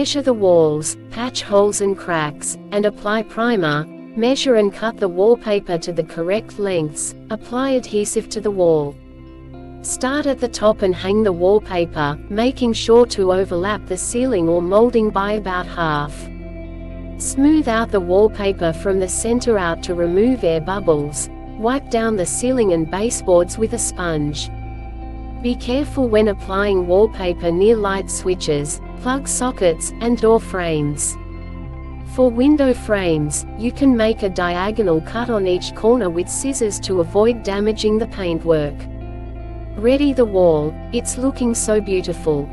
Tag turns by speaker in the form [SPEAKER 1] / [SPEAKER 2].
[SPEAKER 1] Measure the walls, patch holes and cracks, and apply primer. Measure and cut the wallpaper to the correct lengths. Apply adhesive to the wall. Start at the top and hang the wallpaper, making sure to overlap the ceiling or molding by about half. Smooth out the wallpaper from the center out to remove air bubbles. Wipe down the ceiling and baseboards with a sponge. Be careful when applying wallpaper near light switches, plug sockets, and door frames. For window frames, you can make a diagonal cut on each corner with scissors to avoid damaging the paintwork. Ready the wall, it's looking so beautiful.